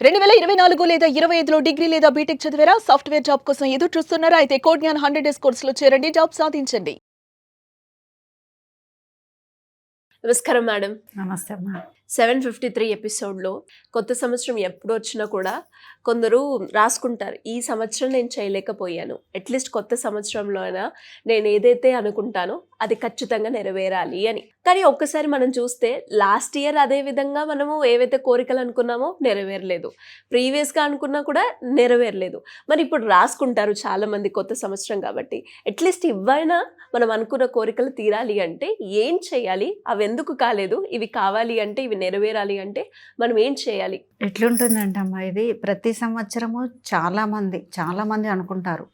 2024 లేదా 25లో డిగ్రీ లేదా బీటెక్ చదివారా? సాఫ్ట్‌వేర్ జాబ్ కోసం ఎదురు చూస్తున్నారా? అయితే కోడ్ జ్ఞాన్ 100 డేస్ కోర్సులో చేరండి. జాబ్ సాధించండి. నమస్కారం మేడం. నమస్తే అమ్మా. 753 ఎపిసోడ్‌లో కొత్త సంవత్సరం ఎప్పుడొచ్చినా కూడా కొందరు రాసుకుంటారు. ఈ సంవత్సరం నేను చేయలేకపోయాను. అట్‌లీస్ట్ కొత్త సంవత్సరంలో అయినా నేను ఏదైతే అనుకుంటానో అది ఖచ్చితంగా నెరవేరాలి అని. కానీ ఒక్కసారి మనం చూస్తే లాస్ట్ ఇయర్ అదే విధంగా మనము ఏవైతే కోరికలు అనుకున్నామో నెరవేరలేదు. ప్రీవియస్‌గా అనుకున్నా కూడా నెరవేరలేదు. మరి ఇప్పుడు రాసుకుంటారు చాలామంది కొత్త సంవత్సరం కాబట్టి. అట్‌లీస్ట్ ఇవైనా మనం అనుకున్న కోరికలు తీరాలి అంటే ఏం చేయాలి? అవెందుకు కాలేదు? ఇవి కావాలి అంటే, ఇవి నెరవేరాలి అంటే మనం ఏం చేయాలి? ఎట్లుంటుందంటే అమ్మా, ఇది ప్రతి సంవత్సరము చాలామంది అనుకుంటారు.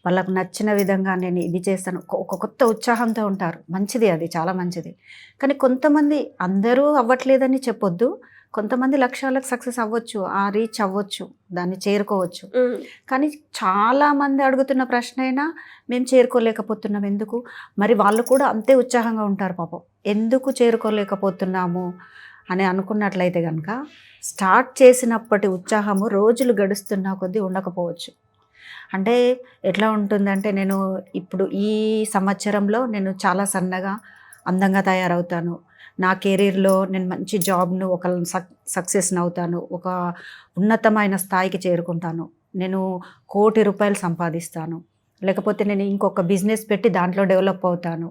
వాళ్ళకు నచ్చిన విధంగా నేను ఇది చేస్తాను. ఒక కొత్త ఉత్సాహంతో ఉంటారు. మంచిది, అది చాలా మంచిది. కానీ కొంతమంది, అందరూ అవ్వట్లేదని చెప్పొద్దు. కొంతమంది లక్ష్యాలకు సక్సెస్ అవ్వచ్చు, రీచ్ అవ్వచ్చు, దాన్ని చేరుకోవచ్చు. కానీ చాలామంది అడుగుతున్న ప్రశ్న అయినా మేము చేరుకోలేకపోతున్నాం ఎందుకు? మరి వాళ్ళు కూడా అంతే ఉత్సాహంగా ఉంటారు పాపం. ఎందుకు చేరుకోలేకపోతున్నాము అని అనుకున్నట్లయితే కనుక, స్టార్ట్ చేసినప్పటి ఉత్సాహము రోజులు గడుస్తున్న కొద్దీ ఉండకపోవచ్చు. అంటే ఎట్లా ఉంటుందంటే, నేను ఇప్పుడు ఈ సంవత్సరంలో నేను చాలా సన్నగా అందంగా తయారవుతాను, నా కెరీర్లో నేను మంచి జాబ్ను ఒక సక్సెస్ని అవుతాను, ఒక ఉన్నతమైన స్థాయికి చేరుకుంటాను, నేను ₹1,00,00,000 సంపాదిస్తాను, లేకపోతే నేను ఇంకొక బిజినెస్ పెట్టి దాంట్లో డెవలప్ అవుతాను.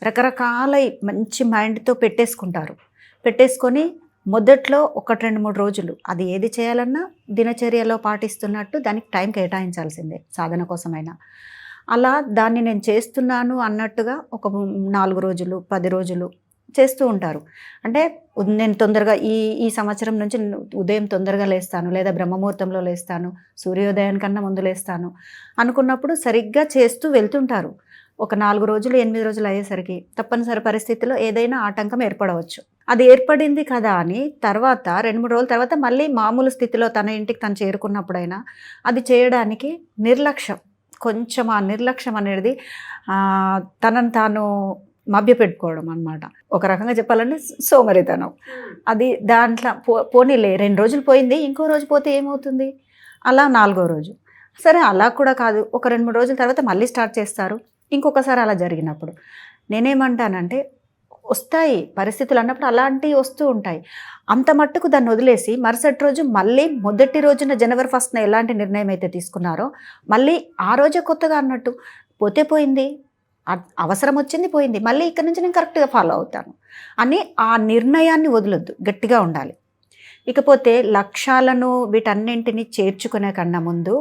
రకరకాల మంచి మైండ్తో పెట్టేసుకొని మొదట్లో 1-2-3 రోజులు అది ఏది చేయాలన్నా దినచర్యలో పాటిస్తున్నట్టు దానికి టైం కేటాయించాల్సిందే, సాధన కోసమైనా. అలా దాన్ని నేను చేస్తున్నాను అన్నట్టుగా ఒక 4 రోజులు, 10 రోజులు చేస్తూ ఉంటారు. అంటే నేను తొందరగా ఈ సంవత్సరం నుంచి ఉదయం తొందరగా లేస్తాను, లేదా బ్రహ్మముహూర్తంలో లేస్తాను, సూర్యోదయానికన్నా ముందు లేస్తాను అనుకున్నప్పుడు సరిగ్గా చేస్తూ వెళ్తుంటారు. ఒక 4 రోజులు, 8 రోజులు అయ్యేసరికి తప్పనిసరి పరిస్థితిలో ఏదైనా ఆటంకం ఏర్పడవచ్చు. అది ఏర్పడింది కదా అని తర్వాత 2-3 రోజుల తర్వాత మళ్ళీ మామూలు స్థితిలో తన ఇంటికి తను చేరుకున్నప్పుడైనా అది చేయడానికి కొంచెం ఆ నిర్లక్ష్యం అనేది తనను తాను మభ్యపెట్టుకోవడం అన్నమాట. ఒక రకంగా చెప్పాలంటే సోమరితనం. అది దాంట్లో పోనీలే 2 రోజులు పోయింది, ఇంకో రోజు పోతే ఏమవుతుంది? అలా 4వ రోజు సరే, అలా కూడా కాదు, ఒక 2-3 రోజుల తర్వాత మళ్ళీ స్టార్ట్ చేస్తారు. ఇంకొకసారి అలా జరిగినప్పుడు నేనేమంటానంటే, వస్తాయి పరిస్థితులు అన్నప్పుడు అలాంటివి వస్తూ ఉంటాయి. అంత మట్టుకు దాన్ని వదిలేసి మరుసటి రోజు మళ్ళీ మొదటి రోజున జనవరి 1న ఎలాంటి నిర్ణయం అయితే తీసుకున్నారో మళ్ళీ ఆ రోజే కొత్తగా అన్నట్టు పోతే పోయింది, అవసరం వచ్చింది పోయింది, మళ్ళీ ఇక్కడ నుంచి నేను కరెక్ట్గా ఫాలో అవుతాను అని ఆ నిర్ణయాన్ని వదలొద్దు, గట్టిగా ఉండాలి. ఇకపోతే లక్ష్యాలను వీటన్నింటినీ చేర్చుకునే కన్నా ముందు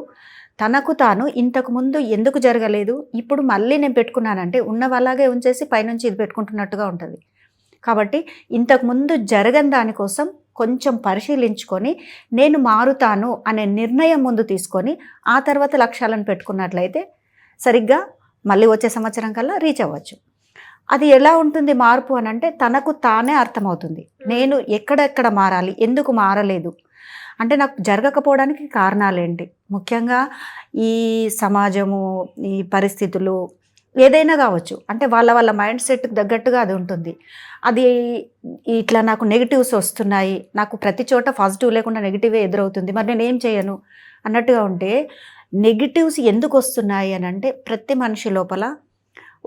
తనకు తాను ఇంతకుముందు ఎందుకు జరగలేదు, ఇప్పుడు మళ్ళీ నేను పెట్టుకున్నానంటే ఉన్నవి అలాగే ఉంచేసి పైనుంచి ఇది పెట్టుకుంటున్నట్టుగా ఉంటుంది. కాబట్టి ఇంతకుముందు జరగని దానికోసం కొంచెం పరిశీలించుకొని నేను మారుతాను అనే నిర్ణయం ముందు తీసుకొని ఆ తర్వాత లక్ష్యాలను పెట్టుకున్నట్లయితే సరిగ్గా మళ్ళీ వచ్చే సంవత్సరం కల్లా రీచ్ అవ్వచ్చు. అది ఎలా ఉంటుంది మార్పు అని అంటే, తనకు తానే అర్థమవుతుంది. నేను ఎక్కడెక్కడ మారాలి, ఎందుకు మారలేదు అంటే, నాకు జరగకపోవడానికి కారణాలేంటి, ముఖ్యంగా ఈ సమాజము, ఈ పరిస్థితులు ఏదైనా కావచ్చు. అంటే వాళ్ళ మైండ్ సెట్కి తగ్గట్టుగా అది ఉంటుంది. అది ఇట్లా నాకు నెగిటివ్స్ వస్తున్నాయి, నాకు ప్రతి చోట పాజిటివ్ లేకుండా నెగిటివే ఎదురవుతుంది, మరి నేను ఏం చేయను అన్నట్టుగా ఉంటే, నెగిటివ్స్ ఎందుకు వస్తున్నాయి అని అంటే, ప్రతి మనిషి లోపల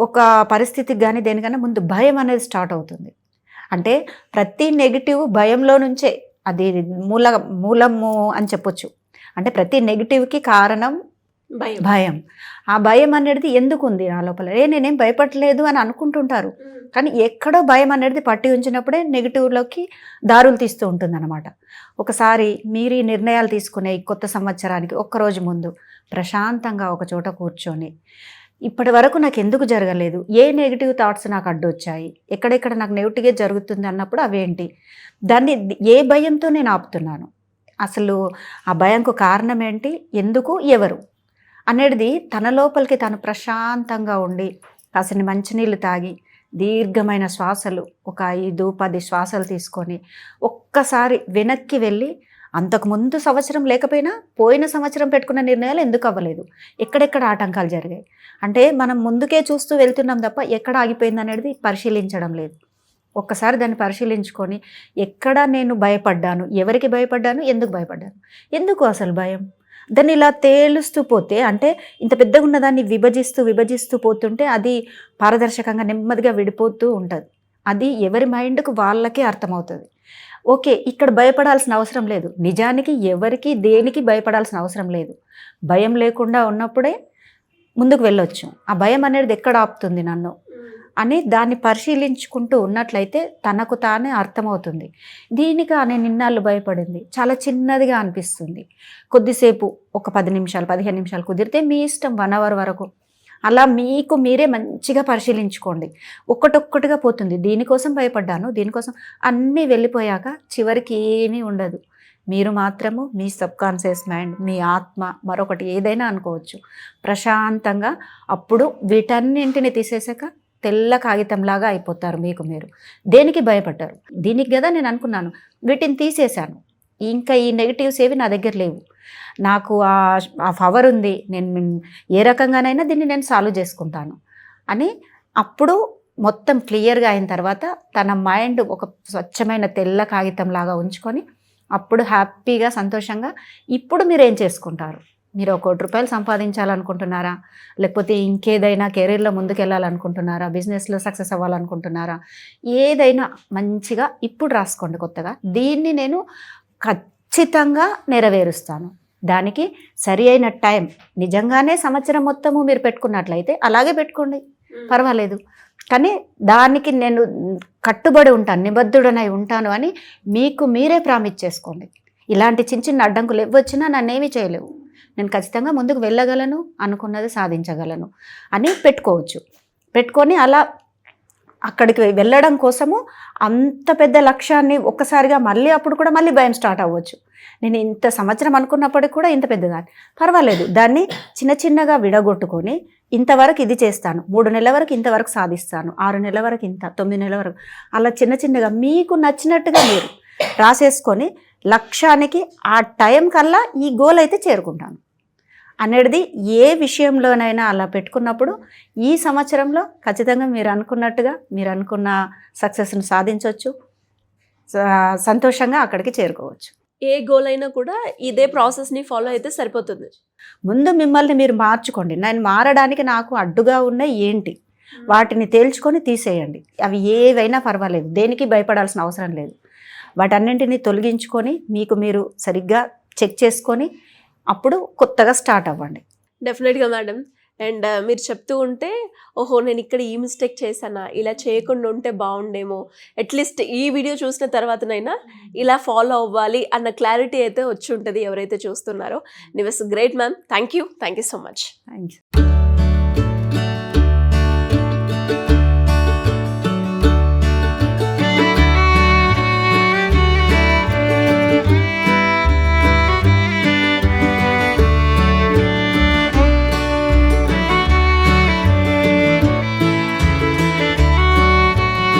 ఒక పరిస్థితికి కానీ దేనికన్నా ముందు భయం అనేది స్టార్ట్ అవుతుంది. అంటే ప్రతి నెగిటివ్ భయంలో నుంచే, అది మూలము అని చెప్పొచ్చు. అంటే ప్రతి నెగిటివ్కి కారణం భయం. ఆ భయం అనేది ఎందుకు ఉంది నా లోపల, నేనేం భయపడలేదు అని అనుకుంటుంటారు. కానీ ఎక్కడో భయం అనేది పట్టి ఉంచినప్పుడే నెగిటివ్లోకి దారులు తీస్తూ ఉంటుందన్నమాట. ఒకసారి మీరు ఈ నిర్ణయాలు తీసుకునే ఈ కొత్త సంవత్సరానికి ఒక్కరోజు ముందు ప్రశాంతంగా ఒక చోట కూర్చొని, ఇప్పటి వరకు నాకు ఎందుకు జరగలేదు, ఏ నెగిటివ్ థాట్స్ నాకు అడ్డొచ్చాయి, ఎక్కడెక్కడ నాకు నెగిటివ్గా జరుగుతుంది అన్నప్పుడు అవేంటి, దాన్ని ఏ భయంతో నేను ఆపుతున్నాను, అసలు ఆ భయంకు కారణం ఏంటి, ఎందుకు, ఎవరు అనేది తన లోపలికి తను ప్రశాంతంగా ఉండి కాసిని మంచినీళ్ళు తాగి దీర్ఘమైన శ్వాసలు ఒక 5-10 శ్వాసలు తీసుకొని ఒక్కసారి వెనక్కి వెళ్ళి, అంతకుముందు సంవత్సరం లేకపోయినా పోయిన సంవత్సరం పెట్టుకున్న నిర్ణయాలు ఎందుకు అవ్వలేదు, ఎక్కడెక్కడ ఆటంకాలు జరిగాయి అంటే మనం ముందుకే చూస్తూ వెళ్తున్నాం తప్ప ఎక్కడ ఆగిపోయింది అనేది పరిశీలించడం లేదు. ఒక్కసారి దాన్ని పరిశీలించుకొని ఎక్కడ నేను భయపడ్డాను, ఎవరికి భయపడ్డాను, ఎందుకు భయపడ్డాను, ఎందుకు అసలు భయం, దాన్ని ఇలా తేలుస్తూ పోతే అంటే ఇంత పెద్దగా ఉన్న దాన్ని విభజిస్తూ పోతుంటే అది పారదర్శకంగా నెమ్మదిగా విడిపోతూ ఉంటుంది. అది ఎవరి మైండ్కు వాళ్ళకే అర్థమవుతుంది. ఓకే, ఇక్కడ భయపడాల్సిన అవసరం లేదు. నిజానికి ఎవరికి దేనికి భయపడాల్సిన అవసరం లేదు. భయం లేకుండా ఉన్నప్పుడే ముందుకు వెళ్ళొచ్చు. ఆ భయం అనేది ఎక్కడ ఆపుతుంది నన్ను అని దాన్ని పరిశీలించుకుంటూ ఉన్నట్లయితే తనకు తానే అర్థమవుతుంది. దీనిగా నేను ఇన్నాళ్ళు భయపడింది చాలా చిన్నదిగా అనిపిస్తుంది. కొద్దిసేపు ఒక 10 నిమిషాలు 15 నిమిషాలు కుదిరితే మీ ఇష్టం 1 అవర్ వరకు అలా మీకు మీరే మంచిగా పరిశీలించుకోండి. ఒక్కటొక్కటిగా పోతుంది. దీనికోసం భయపడ్డాను, దీనికోసం అన్నీ వెళ్ళిపోయాక చివరికి ఏమీ ఉండదు. మీరు మాత్రము మీ సబ్కాన్షియస్ మైండ్, మీ ఆత్మ, మరొకటి ఏదైనా అనుకోవచ్చు, ప్రశాంతంగా అప్పుడు వీటన్నింటిని తీసేసాక తెల్ల కాగితంలాగా అయిపోతారు మీకు మీరు. దేనికి భయపడ్డారు? దీనికి కదా నేను అనుకున్నాను, వీటిని తీసేశాను, ఇంకా ఈ నెగిటివ్స్ ఏవి నా దగ్గర లేవు, నాకు ఆ పవర్ ఉంది, నేను ఏ రకంగానైనా దీన్ని నేను సాల్వ్ చేసుకుంటాను అని అప్పుడు మొత్తం క్లియర్గా అయిన తర్వాత తన మైండ్ ఒక స్వచ్ఛమైన తెల్ల కాగితంలాగా ఉంచుకొని అప్పుడు హ్యాపీగా సంతోషంగా ఇప్పుడు మీరు ఏం చేసుకుంటారు? మీరు 1 కోటి రూపాయలు సంపాదించాలనుకుంటున్నారా, లేకపోతే ఇంకేదైనా కెరీర్లో ముందుకెళ్ళాలనుకుంటున్నారా, బిజినెస్లో సక్సెస్ అవ్వాలనుకుంటున్నారా, ఏదైనా మంచిగా ఇప్పుడు రాసుకోండి కొత్తగా. దీన్ని నేను ఖచ్చితంగా నెరవేరుస్తాను. దానికి సరి అయిన టైం నిజంగానే సంవత్సరం మొత్తము మీరు పెట్టుకున్నట్లయితే అలాగే పెట్టుకోండి, పర్వాలేదు. కానీ దానికి నేను కట్టుబడి ఉంటాను, నిబద్ధుడనై ఉంటాను అని మీకు మీరే ప్రామిస్ చేసుకోండి. ఇలాంటి చిన్న చిన్న అడ్డంకులు ఎవ్వొచ్చినా నన్నేమీ చేయలేవు, నేను ఖచ్చితంగా ముందుకు వెళ్ళగలను, అనుకున్నది సాధించగలను అని పెట్టుకోవచ్చు. పెట్టుకొని అలా అక్కడికి వెళ్ళడం కోసము అంత పెద్ద లక్ష్యాన్ని ఒక్కసారిగా మళ్ళీ అప్పుడు కూడా మళ్ళీ భయం స్టార్ట్ అవ్వచ్చు. నేను ఇంత సంవత్సరం అనుకున్నప్పటికి కూడా ఇంత పెద్దదాన్ని, పర్వాలేదు, దాన్ని చిన్న చిన్నగా విడగొట్టుకొని ఇంతవరకు ఇది చేస్తాను, 3 నెలల వరకు ఇంతవరకు సాధిస్తాను, 6 నెలల వరకు ఇంత, 9 నెలల వరకు, అలా చిన్న చిన్నగా మీకు నచ్చినట్టుగా మీరు రాసేసుకొని లక్ష్యానికి ఆ టైం కల్లా ఈ గోల్ అయితే చేరుకుంటాను అనేది ఏ విషయంలోనైనా అలా పెట్టుకున్నప్పుడు ఈ సంవత్సరంలో ఖచ్చితంగా మీరు అనుకున్నట్టుగా మీరు అనుకున్న సక్సెస్ని సాధించవచ్చు, సంతోషంగా అక్కడికి చేరుకోవచ్చు. ఏ గోల్ అయినా కూడా ఇదే ప్రాసెస్ని ఫాలో అయితే సరిపోతుంది. ముందు మిమ్మల్ని మీరు మార్చుకోండి. నేను మారడానికి నాకు అడ్డుగా ఉన్న ఏంటి, వాటిని తేల్చుకొని తీసేయండి. అవి ఏవైనా పర్వాలేదు, దేనికి భయపడాల్సిన అవసరం లేదు. వాటన్నింటినీ తొలగించుకొని మీకు మీరు సరిగ్గా చెక్ చేసుకొని అప్పుడు కొత్తగా స్టార్ట్ అవ్వండి. డెఫినెట్గా మేడం. అండ్ మీరు చెప్తూ ఉంటే ఓహో నేను ఇక్కడ ఈ మిస్టేక్ చేశానా, ఇలా చేయకుండా ఉంటే బాగుండేమో, అట్లీస్ట్ ఈ వీడియో చూసిన తర్వాతనైనా ఇలా ఫాలో అవ్వాలి అన్న క్లారిటీ అయితే వచ్చి ఉంటుంది ఎవరైతే చూస్తున్నారో. నివస్ great ma'am, thank you so much. Thank you.